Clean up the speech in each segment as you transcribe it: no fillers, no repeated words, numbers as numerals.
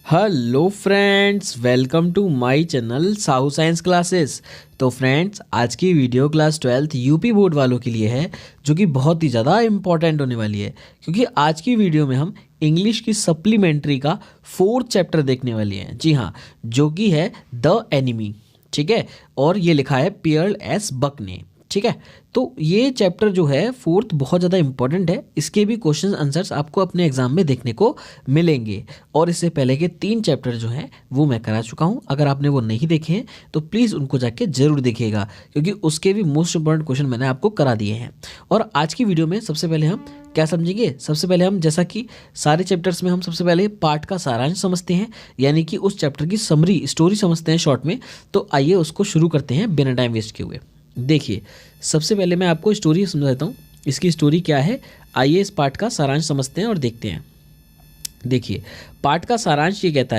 Hello friends, welcome to my channel Sahu science classes. तो friends, आज की video class 12th UP board वालों के लिए है, जो कि बहुत ही ज़्यादा इम्पॉर्टेंट होने वाली है, क्योंकि आज की वीडियो में हम इंग्लिश की सप्लीमेंट्री का 4th चैप्टर देखने वाले हैं। जी हाँ, जो कि है द एनिमी। ठीक है, और ये लिखा है पियर एस बक ने। ठीक है, तो ये चैप्टर जो है 4th बहुत ज़्यादा इंपॉर्टेंट है। इसके भी क्वेश्चन आंसर्स आपको अपने एग्जाम में देखने को मिलेंगे। और इससे पहले के 3 चैप्टर जो हैं वो मैं करा चुका हूँ। अगर आपने वो नहीं देखे हैं तो प्लीज़ उनको जाके ज़रूर देखिएगा, क्योंकि उसके भी मोस्ट इंपॉर्टेंट क्वेश्चन मैंने आपको करा दिए हैं। और आज की वीडियो में सबसे पहले हम क्या समझेंगे, सबसे पहले हम जैसा कि सारे चैप्टर्स में हम सबसे पहले पार्ट का सारांश समझते हैं, यानी कि उस चैप्टर की समरी स्टोरी समझते हैं शॉर्ट में। तो आइए उसको शुरू करते हैं बिना टाइम वेस्ट किए हुए। देखिए, सबसे पहले मैं आपको स्टोरी समझा देता हूँ। इसकी स्टोरी क्या है, आइए इस पार्ट का सारांश समझते हैं और देखते हैं। देखिए, पार्ट का सारांश ये कहता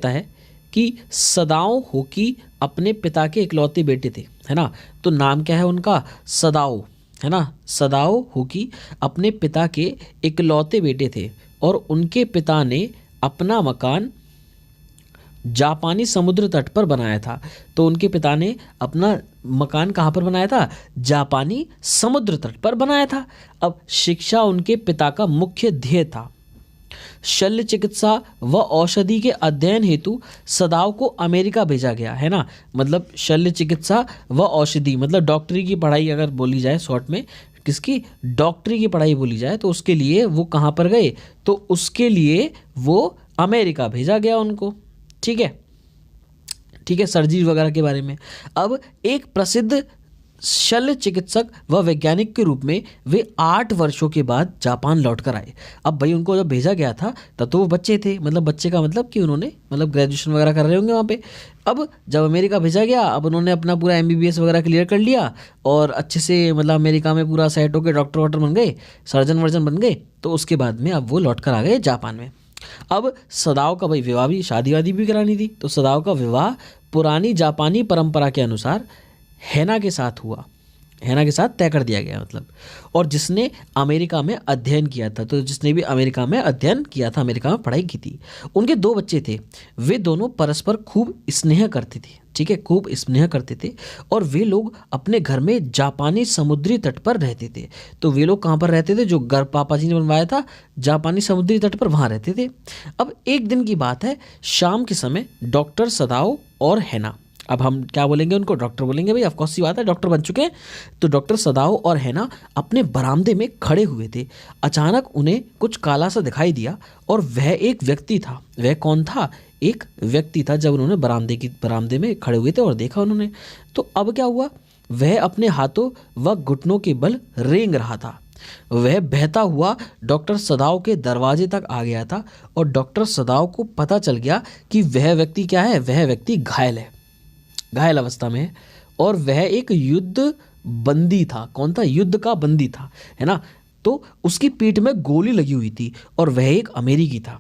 है कि सदाओ होकी अपने पिता के इकलौते बेटे थे, है ना। तो नाम क्या है उनका, सदाओ, है ना। सदाओ होकी अपने पिता के इकलौते बेटे थे और उनके पिता ने अपना मकान जापानी समुद्र तट पर बनाया था। तो उनके पिता ने अपना मकान कहाँ पर बनाया था, जापानी समुद्र तट पर बनाया था। अब शिक्षा उनके पिता का मुख्य ध्येय था। शल्य चिकित्सा व औषधि के अध्ययन हेतु सदाओ को अमेरिका भेजा गया, है ना। मतलब शल्य चिकित्सा व औषधि मतलब डॉक्टरी की पढ़ाई अगर बोली जाए शॉर्ट में, किसकी, डॉक्टरी की पढ़ाई बोली जाए, तो उसके लिए वो कहाँ पर गए, तो उसके लिए वो अमेरिका भेजा गया उनको। ठीक है, सर्जरी वगैरह के बारे में। अब एक प्रसिद्ध शल्य चिकित्सक व वैज्ञानिक के रूप में वे 8 वर्षों के बाद जापान लौटकर आए। अब भाई उनको जब भेजा गया था तब तो वो बच्चे थे, मतलब बच्चे का मतलब कि उन्होंने ग्रेजुएशन वगैरह कर रहे होंगे वहाँ पे। अब जब अमेरिका भेजा गया, अब उन्होंने अपना पूरा MBBS वगैरह क्लियर कर लिया और अच्छे से अमेरिका में पूरा सेट होकर डॉक्टर वॉक्टर बन गए, सर्जन वर्जन बन गए। तो उसके बाद में अब वो लौट कर आ गए जापान में। अब सदाओ का भाई विवाह भी, शादी वादी भी करानी थी, तो सदाओ का विवाह पुरानी जापानी परंपरा के अनुसार हैना के साथ हुआ, हैना के साथ तय कर दिया गया मतलब। और जिसने अमेरिका में अध्ययन किया था, तो जिसने भी अमेरिका में अध्ययन किया था, अमेरिका में पढ़ाई की थी, उनके 2 बच्चे थे। वे दोनों परस्पर खूब स्नेह करते थे। ठीक है, खूब स्नेह करते थे। और वे लोग अपने घर में जापानी समुद्री तट पर रहते थे। तो वे लोग कहाँ पर रहते थे, जो घर पापा जी ने बनवाया था जापानी समुद्री तट पर, वहाँ रहते थे। अब एक दिन की बात है, शाम के समय डॉक्टर सदाओ और हैना, अब हम क्या बोलेंगे उनको, डॉक्टर बोलेंगे भाई, ऑफकोर्स सी बात है, डॉक्टर बन चुके हैं। तो डॉक्टर सदाओ और हैना अपने बरामदे में खड़े हुए थे। अचानक उन्हें कुछ काला सा दिखाई दिया और वह एक व्यक्ति था। वह कौन था, एक व्यक्ति था। जब उन्होंने बरामदे में खड़े हुए थे और देखा उन्होंने, तो अब क्या हुआ, वह अपने हाथों व घुटनों के बल रेंग रहा था। वह बहता हुआ डॉक्टर सदाओ के दरवाजे तक आ गया था और डॉक्टर सदाओ को पता चल गया कि वह व्यक्ति क्या है, वह व्यक्ति घायल है, घायल अवस्था में है। और वह एक युद्ध बंदी था। कौन था, युद्ध का बंदी था, है ना। तो उसकी पीठ में गोली लगी हुई थी और वह एक अमेरिकी था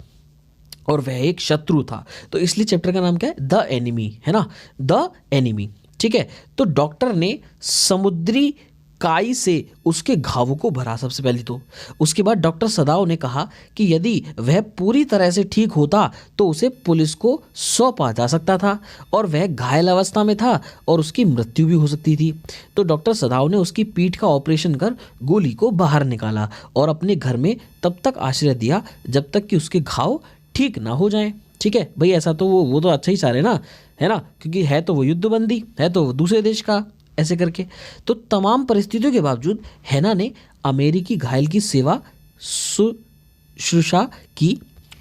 और वह एक शत्रु था। तो इसलिए चैप्टर का नाम क्या है, द एनिमी, है ना, द एनिमी। ठीक है, तो डॉक्टर ने समुद्री काई से उसके घावों को भरा सबसे पहले तो। उसके बाद डॉक्टर सदाओ ने कहा कि यदि वह पूरी तरह से ठीक होता तो उसे पुलिस को सौंपा जा सकता था, और वह घायल अवस्था में था और उसकी मृत्यु भी हो सकती थी। तो डॉक्टर सदाओ ने उसकी पीठ का ऑपरेशन कर गोली को बाहर निकाला और अपने घर में तब तक आश्रय दिया जब तक कि उसके घाव ठीक ना हो जाएं। ठीक है भाई, ऐसा तो वो तो अच्छा ही सारे ना, है ना, क्योंकि है तो वो युद्धबंदी, है तो वो दूसरे देश का, ऐसे करके। तो तमाम परिस्थितियों के बावजूद हैना ने अमेरिकी घायल की सेवा शुश्रूषा की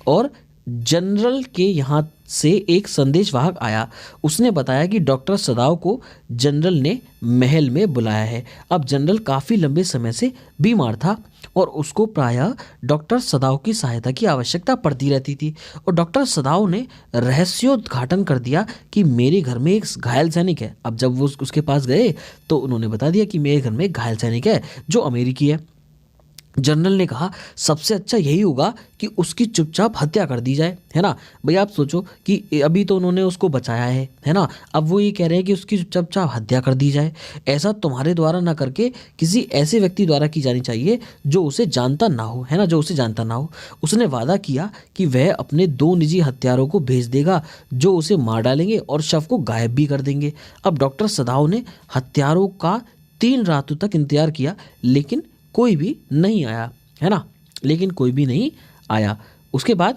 और जनरल के यहाँ से एक संदेशवाहक आया। उसने बताया कि डॉक्टर सदाओ को जनरल ने महल में बुलाया है। अब जनरल काफ़ी लंबे समय से बीमार था और उसको प्रायः डॉक्टर सदाओ की सहायता की आवश्यकता पड़ती रहती थी। और डॉक्टर सदाओ ने रहस्योद्घाटन कर दिया कि मेरे घर में एक घायल सैनिक है। अब जब वो उसके पास गए तो उन्होंने बता दिया कि मेरे घर में एक घायल सैनिक है जो अमेरिकी है। जनरल ने कहा सबसे अच्छा यही होगा कि उसकी चुपचाप हत्या कर दी जाए, है ना। भाई आप सोचो कि अभी तो उन्होंने उसको बचाया है ना। अब वो ये कह रहे हैं कि उसकी चुपचाप हत्या कर दी जाए। ऐसा तुम्हारे द्वारा ना करके किसी ऐसे व्यक्ति द्वारा की जानी चाहिए जो उसे जानता ना हो, है ना, जो उसे जानता ना हो। उसने वादा किया कि वह अपने 2 निजी हत्यारों को भेज देगा जो उसे मार डालेंगे और शव को गायब भी कर देंगे। अब डॉक्टर सदाओ ने हत्यारों का 3 रातों तक इंतजार किया, लेकिन कोई भी नहीं आया, है ना, लेकिन कोई भी नहीं आया। उसके बाद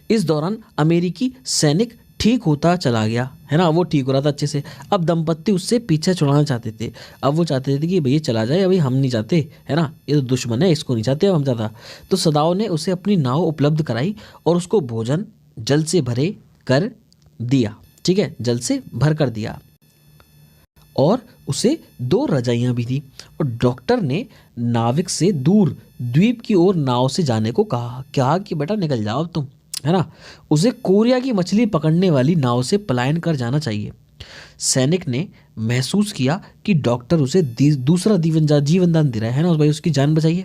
इस दौरान अमेरिकी सैनिक ठीक होता चला गया, है ना, वो ठीक हो रहा था अच्छे से। अब दंपत्ति उससे पीछे छुड़ाना चाहते थे। अब वो चाहते थे कि भैया चला जाए, अभी हम नहीं चाहते, है ना, ये तो दुश्मन है, इसको नहीं चाहते अब हम ज़्यादा। तो सदाओ ने उसे अपनी नाव उपलब्ध कराई और उसको भोजन जल से भरे कर दिया, ठीक है, जल से भर कर दिया, और उसे 2 रजाइयां भी दी। और डॉक्टर ने नाविक से दूर द्वीप की ओर नाव से जाने को कहा कि बेटा निकल जाओ अब तुम, है ना। उसे कोरिया की मछली पकड़ने वाली नाव से पलायन कर जाना चाहिए। सैनिक ने महसूस किया कि डॉक्टर उसे दूसरा जीवनदान दे रहा है ना, उस भाई उसकी जान बचाइए।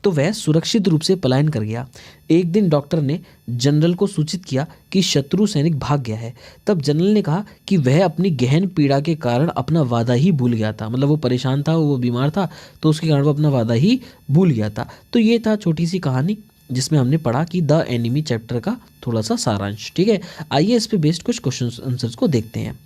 तो वह सुरक्षित रूप से पलायन कर गया। एक दिन डॉक्टर ने जनरल को सूचित किया कि शत्रु सैनिक भाग गया है। तब जनरल ने कहा कि वह अपनी गहन पीड़ा के कारण अपना वादा ही भूल गया था। मतलब वो परेशान था, वो बीमार था, तो उसके कारण वो अपना वादा ही भूल गया था। तो ये था छोटी सी कहानी जिसमें हमने पढ़ा कि द एनिमी चैप्टर का थोड़ा सा सारांश, ठीक है। आइए इस पे बेस्ड कुछ क्वेश्चन आंसर्स को देखते हैं।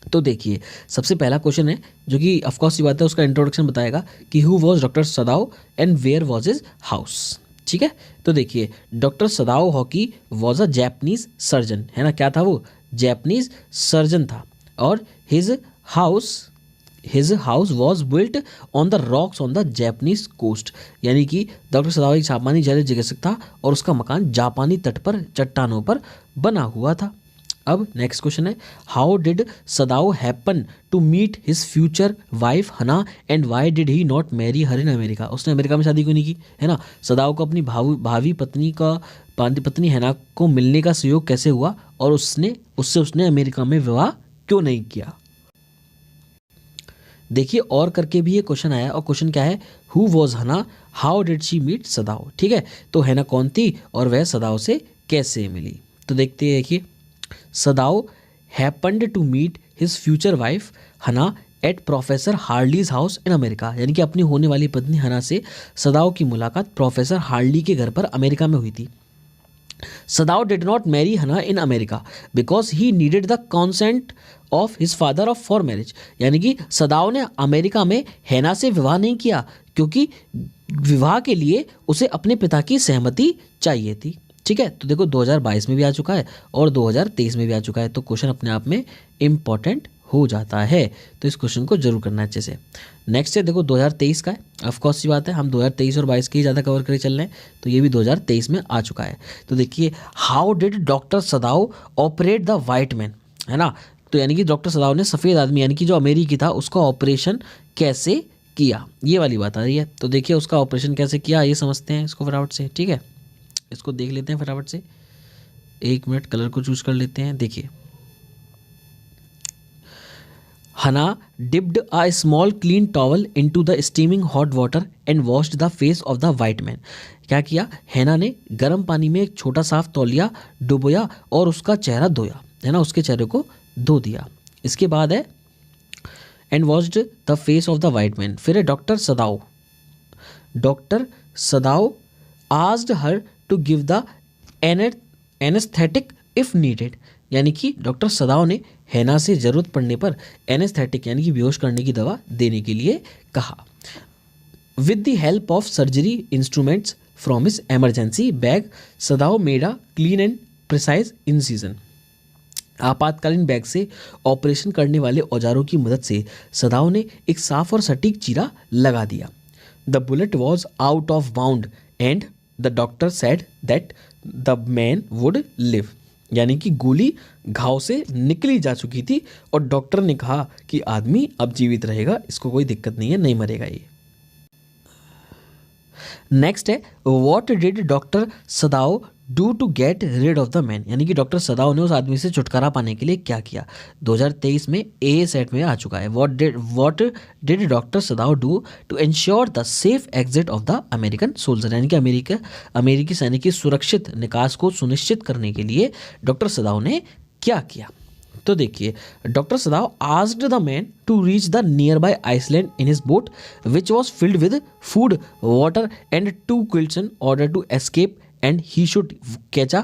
तो देखिए सबसे पहला क्वेश्चन है जो कि ऑफकोर्स ये बात है, उसका इंट्रोडक्शन बताएगा कि who was doctor Sadao and where was his house, ठीक है। तो देखिए doctor Sadao Hoki was a Japanese surgeon, है ना, क्या था वो, जैपनीज सर्जन था। और his house was built on the rocks on the Japanese coast, यानी कि डॉक्टर सदाओ एक जापानी जल चिकित्सक था और उसका मकान जापानी तट पर चट्टानों पर बना हुआ था। अब नेक्स्ट क्वेश्चन है how did Sadao happen to meet his future wife Hana and why did he not marry her in America. उसने अमेरिका में शादी क्यों नहीं की, है ना। सदाओ को अपनी भावी पत्नी हना को मिलने का सहयोग कैसे हुआ और उसने अमेरिका में विवाह क्यों नहीं किया। देखिए और करके भी ये क्वेश्चन आया और क्वेश्चन क्या है, हु वॉज हना, हाउ डिड शी मीट सदाओ, ठीक है। तो हना कौन थी और वह सदाओ से कैसे मिली। तो देखते हैं, देखिए Sadao happened to meet his future wife Hana at professor Harley's house in America, यानी कि अपनी होने वाली पत्नी हना से सदाओ की मुलाकात प्रोफेसर हार्ली के घर पर अमेरिका में हुई थी। सदाओ did not marry Hana in America because he needed the consent of his father of for marriage, यानी कि सदाओ ने अमेरिका में हैना से विवाह नहीं किया क्योंकि विवाह के लिए उसे अपने पिता की सहमति चाहिए थी, ठीक है। तो देखो 2022 में भी आ चुका है और 2023 में भी आ चुका है, तो क्वेश्चन अपने आप में इम्पॉर्टेंट हो जाता है। तो इस क्वेश्चन को जरूर करना है अच्छे से। नेक्स्ट है देखो 2023 का है, ऑफकोर्स सी बात है, हम 2023 और 22 की ज़्यादा कवर करे चल रहे हैं, तो ये भी 2023 में आ चुका है। तो देखिए how did doctor Sadao operate the white man, है ना। तो यानी कि डॉक्टर सदाओ ने सफ़ेद आदमी यानी कि जो अमेरिकी था उसका ऑपरेशन कैसे किया, ये वाली बात आ रही है। तो देखिए उसका ऑपरेशन कैसे किया ये समझते हैं इसको फटाफट से, ठीक है। इसको देख लेते हैं फटाफट से, 1 मिनट कलर को चूज कर लेते हैं। देखिए हना dipped a small clean towel into the steaming hot water and washed the face of the white man. क्या किया, हैना ने गर्म पानी में एक छोटा साफ तौलिया डुबोया और उसका चेहरा धोया, है ना, उसके चेहरे को धो दिया। इसके बाद है and washed the face of the white man. फिर है doctor Sadao asked her to give the anaesthetic if needed, यानी कि डॉक्टर सदाओ ने हैना से जरूरत पड़ने पर एनेस्थेटिक यानी कि बेहोश करने की दवा देने के लिए कहा। With the help of surgery instruments from his emergency bag Sadao made a clean and precise incision. आपातकालीन बैग से ऑपरेशन करने वाले औजारों की मदद से सदाओ ने एक साफ और सटीक चीरा लगा दिया। The bullet was out of bound and the doctor said that the man would live, यानी कि गोली घाव से निकली जा चुकी थी और डॉक्टर ने कहा कि आदमी अब जीवित रहेगा, इसको कोई दिक्कत नहीं है, नहीं मरेगा ये। नेक्स्ट है what did doctor Sadao do to get rid of the man, यानी कि डॉक्टर सदाव ने उस आदमी से छुटकारा पाने के लिए क्या किया। 2023 में ए सेट में आ चुका है। What did doctor Sadao do to ensure the safe exit of the American soldier, यानी कि अमेरिकी सैनिक की सुरक्षित निकास को सुनिश्चित करने के लिए डॉक्टर सदाव ने क्या किया। तो देखिए, doctor Sadao asked the man to reach the nearby island in his boat which was filled with food, water and 2 quilts in order to escape and he should catch a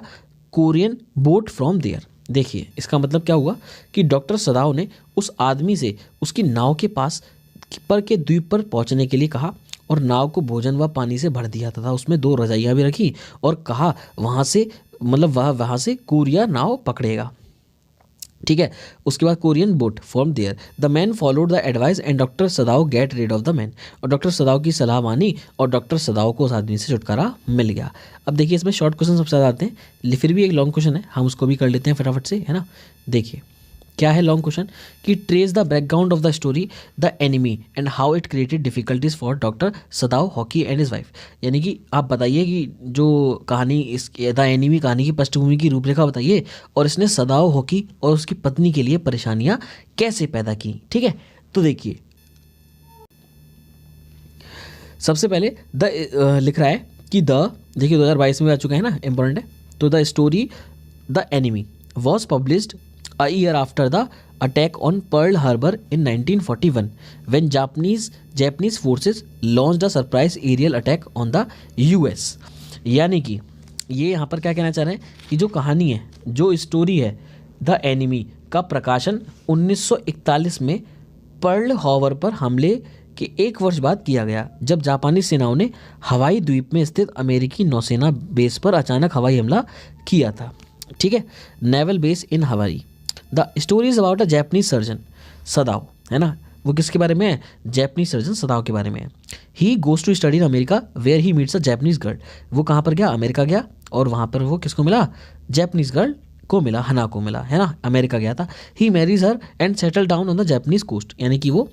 Korean boat from there. देखिए, इसका मतलब क्या हुआ कि doctor Sadao ने उस आदमी से उसकी नाव के पास पर के द्वीप पर पहुंचने के लिए कहा और नाव को भोजन व पानी से भर दिया तथा उसमें 2 रजाइयाँ भी रखी और कहा वहाँ से कोरिया नाव पकड़ेगा। ठीक है, उसके बाद Korean boat from there. The man followed the advice and doctor Sadao get rid of the man, और डॉक्टर सदाव की सलाह मानी और डॉक्टर सदाव को उस आदमी से छुटकारा मिल गया। अब देखिए, इसमें शॉर्ट क्वेश्चन सबसे ज़्यादा आते हैं, फिर भी एक लॉन्ग क्वेश्चन है, हम उसको भी कर लेते हैं फटाफट से, है ना। देखिए क्या है लॉन्ग क्वेश्चन कि trace the background of the story the enemy and how it created difficulties for doctor सदाव hockey and his wife, यानी कि आप बताइए कि जो कहानी इस द एनिमी कहानी की पृष्ठभूमि की रूपरेखा बताइए और इसने सदाव हॉकी और उसकी पत्नी के लिए परेशानियां कैसे पैदा की। ठीक है, तो देखिए सबसे पहले लिख रहा है कि देखिए 2022 में आ चुका है ना, इंपॉर्टेंट है। तो the story the enemy was published a year after the attack on Pearl Harbor in 1941 when Japanese forces launched a surprise aerial attack on the US। यानी कि ये यहाँ पर क्या कहना चाह रहे हैं कि जो कहानी है, जो स्टोरी है द एनिमी का प्रकाशन 1941 में पर्ल हार्बर पर हमले के 1 वर्ष बाद किया गया, जब जापानी सेनाओं ने हवाई द्वीप में स्थित अमेरिकी नौसेना बेस पर अचानक हवाई हमला किया था। ठीक है, नेवल बेस इन हवाई। The story is about a Japanese surgeon सदाव, है ना, वो किसके बारे में है, जैपनीज सर्जन सदाव के बारे में है। He goes to study in America where he meets a Japanese girl, वो कहाँ पर गया, अमेरिका गया और वहाँ पर वो किसको मिला, जैपनीज गर्ल को मिला, हना को मिला, है ना, अमेरिका गया था। He marries her and settle down on the Japanese coast, यानी कि वो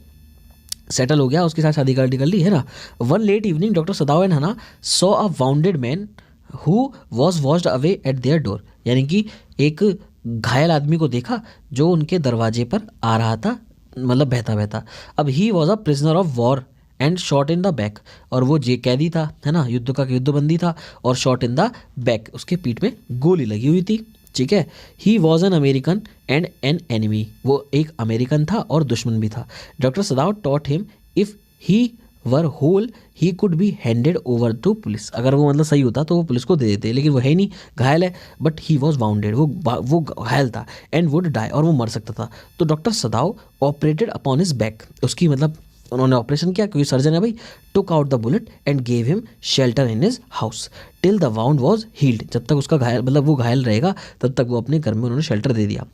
सेटल हो गया, उसके साथ शादी कर ली, है ना। One late evening doctor Sadao and Hana saw a wounded man who was washed away at their door, यानी कि एक घायल आदमी को देखा जो उनके दरवाजे पर आ रहा था, मतलब बहता बहता। अब he was a prisoner of war and shot in the back, और वो कैदी था, है ना, युद्ध का युद्धबंदी था और शॉट इन द बैक, उसके पीठ में गोली लगी हुई थी। ठीक है, he was an American and an enemy, वो एक अमेरिकन था और दुश्मन भी था। Doctor Sadao thought him if he were whole he could be handed over to police, अगर वो मतलब सही होता तो वो पुलिस को दे देते, लेकिन वो है नहीं, घायल है, बट ही वॉज वाउंडेड, वो घायल था, एंड वुड डाई, और वो मर सकता था। तो doctor Sadao operated upon his back, उसकी मतलब उन्होंने ऑपरेशन किया क्योंकि सर्जन है भाई, took out the bullet and gave him shelter in his house till the wound was healed, जब तक उसका घायल मतलब वो घायल रहेगा तब तक वो अपने घर में उन्होंने शेल्टर दे दिया।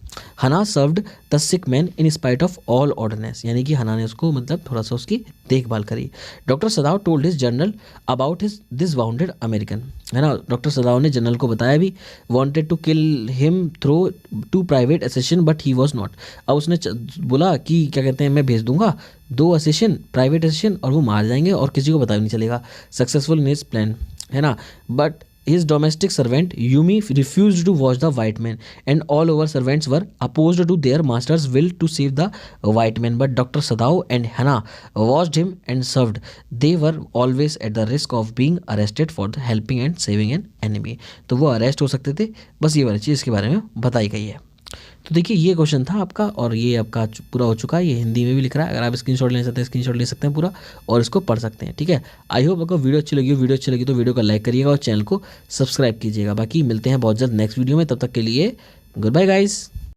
Hana served the sick man in spite of all oddness, यानी कि हना ने उसको मतलब थोड़ा सा उसकी देखभाल करी। Doctor Sadao told his general about this wounded American, है ना, डॉक्टर सदाव ने जनरल को बताया भी, wanted to kill him through 2 private assassin but he was not, अब उसने बोला कि क्या कहते हैं मैं भेज दूंगा 2 असेसिन, प्राइवेट असेसिन, और वो मार जाएंगे और किसी को पता भी नहीं चलेगा, सक्सेसफुल इन हिज प्लान, है ना। But his domestic servant Yumi refused to watch the white man and all over servants were opposed to their master's will to save the white man, but Dr. Sadav and Hannah watched him and served. They were always at the risk of being arrested for the helping and saving an enemy, तो वो arrest हो सकते थे, बस ये वाली चीज़ इसके बारे में बताई गई है। तो देखिए ये क्वेश्चन था आपका और ये आपका पूरा हो चुका है, ये हिंदी में भी लिख रहा है, अगर आप स्क्रीनशॉट लेना चाहते हैं स्क्रीनशॉट ले सकते हैं पूरा और इसको पढ़ सकते हैं। ठीक है, आई होप आपको वीडियो अच्छी लगी तो वीडियो को लाइक करिएगा और चैनल को सब्सक्राइब कीजिएगा। बाकी मिलते हैं बहुत जल्द नेक्स्ट वीडियो में, तब तक के लिए गुड बाय गाइस।